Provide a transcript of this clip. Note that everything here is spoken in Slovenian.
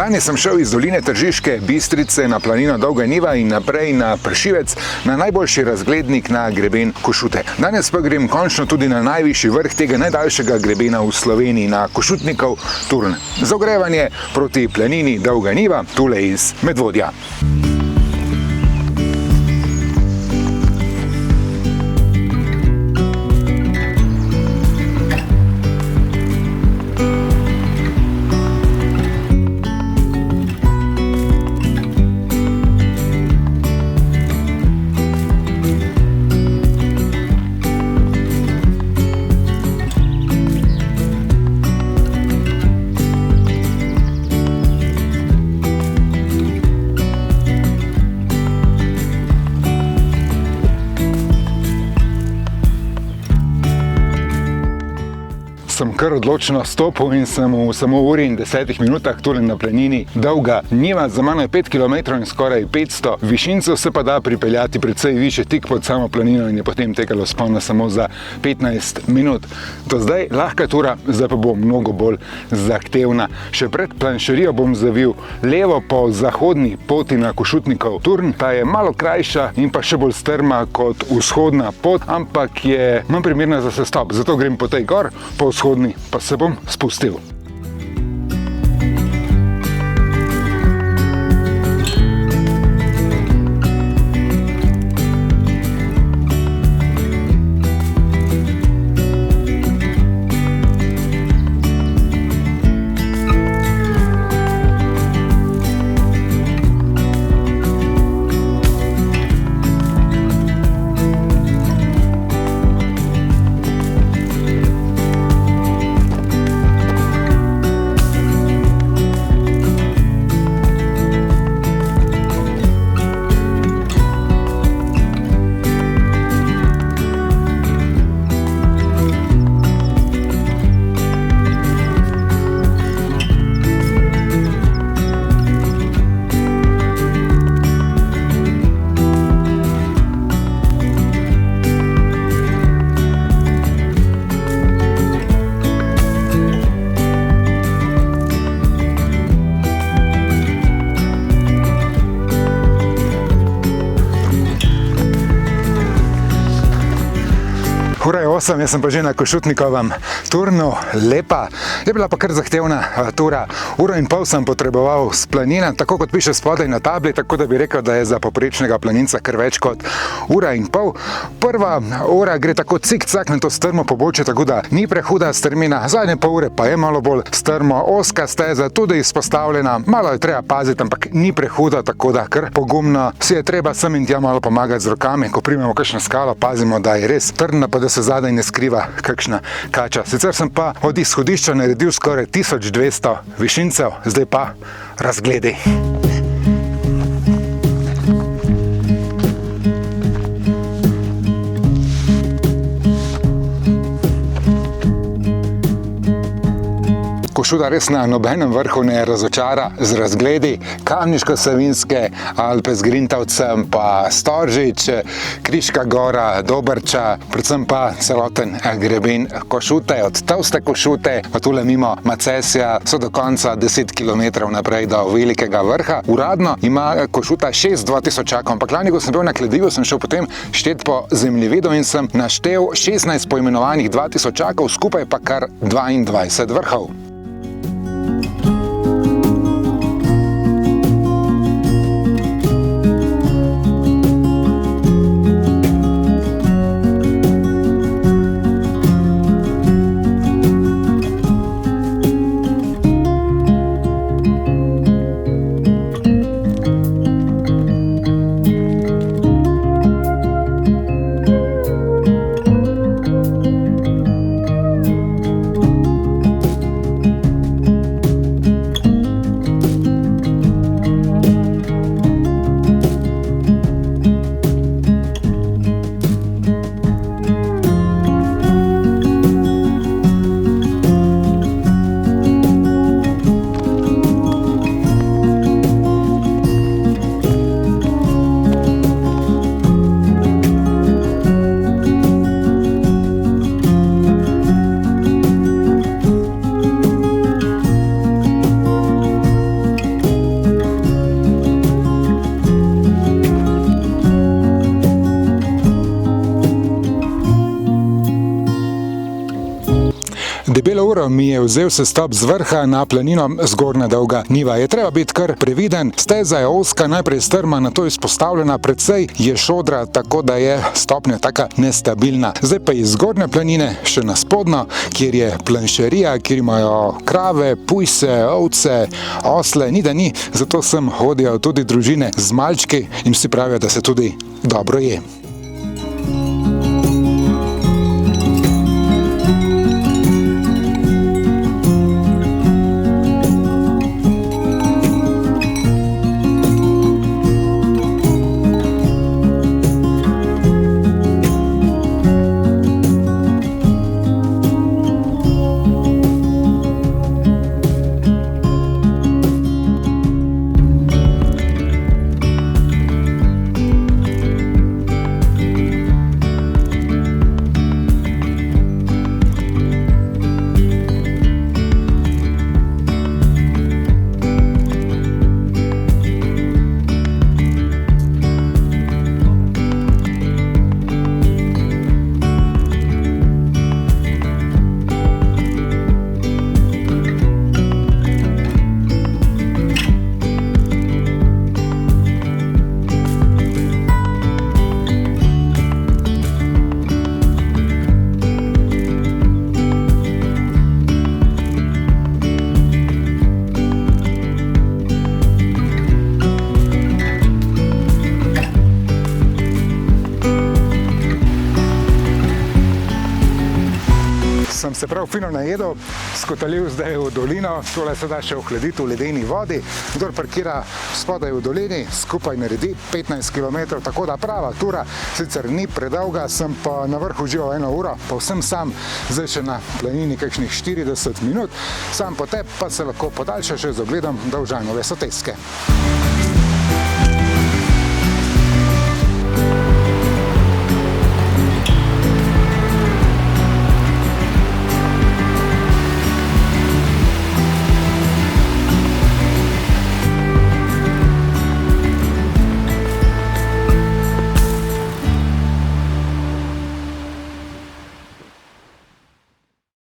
Danes sem šel iz doline Tržiške Bistrice na planino Dolga Niva in naprej na Pršivec, na najboljši razglednik na greben Košute. Danes pa grem končno tudi na najvišji vrh tega najdaljšega grebena v Sloveniji, na Košutnikov Turn. Za ogrevanje proti planini Dolga Niva, tule iz Medvodja. Sem kar odločno stopil in sem v samo uri in 10 minutah tule na planini Dolga Niva. Za mano je 5 km in skoraj 500 višincev, se pa da pripeljati precej više tik pod samo planino in je potem tekalo vzpona samo za 15 minut. Do zdaj lahka tura, zdaj pa bo mnogo bolj zahtevna. Še pred planšerijo bom zavil levo po zahodni poti na Košutnikov Turn. Ta je malo krajša in pa še bolj strma kot vzhodna pot, ampak je manj primerna za sestop. Zato grem po tej gor, po vzhodni pa se bom spustil. Ura je 8, jaz sem pa že na Košutnikovem Turnu, lepa. Je bila pa kar zahtevna tura. Uro in pol sem potreboval s planina, tako kot piše spodaj na tabli, tako da bi rekel, da je za poprečnega planinca kar več kot ura in pol. Prva ura gre tako cik-cak na to strmo pobočje, tako da ni prehuda strmina. Zadnje pol ure pa je malo bolj strmo, ozka steza, tudi izpostavljena. Malo je treba paziti, ampak ni prehuda, tako da kar pogumno. Si je treba sem in tja malo pomagati z rokami, ko primemo kakšno skalo, pazimo, da je res trdna, pa da se zadaj ne skriva kakšna kača. Sicer sem pa od izhodišča naredil skoraj 1200 višincev, zdaj pa razgledi. Košuta res na nobenem vrhu ne razočara z razgledi. Kamniško-Savinjske Alpe z Grintavcem, pa Storžič, Kriška gora, Dobrča, predvsem pa celoten greben Košute, od Tolste Košute, pa tule mimo Macesja, so do konca 10 km naprej do velikega vrha. Uradno ima Košuta 6 tisočakov, ampak lani, ko sem bil na kladivu, sem šel potem štet po zemljevidu in sem naštel 16 poimenovanih 2000-čakov, skupaj pa kar 22 vrhov. Celo uro mi je vzel sestop z vrha na planino Zgornja Dolga Niva. Je treba biti kar previden, steza je ozka, najprej strma, nato izpostavljena, precej je šodra, tako da je stopnja taka nestabilna. Zdaj pa iz zgornje planine še na spodnjo, kjer je planšerija, kjer imajo krave, pujse, ovce, osle, ni da ni, zato sem hodijo tudi družine z malčki in vsi pravijo, da se tudi dobro je. Sem se prav fino najedel, skotalil zdaj v dolino, tole se da še ohladiti v ledeni vodi. Kdor parkira spodaj v dolini, skupaj naredi 15 km, tako da prava tura, sicer ni predolga, sem pa na vrhu užival 1 uro, povsem sam, zdaj še na planini kakšnih 40 minut, sam potep pa se lahko podaljša še z ogledom Dovžanove soteske.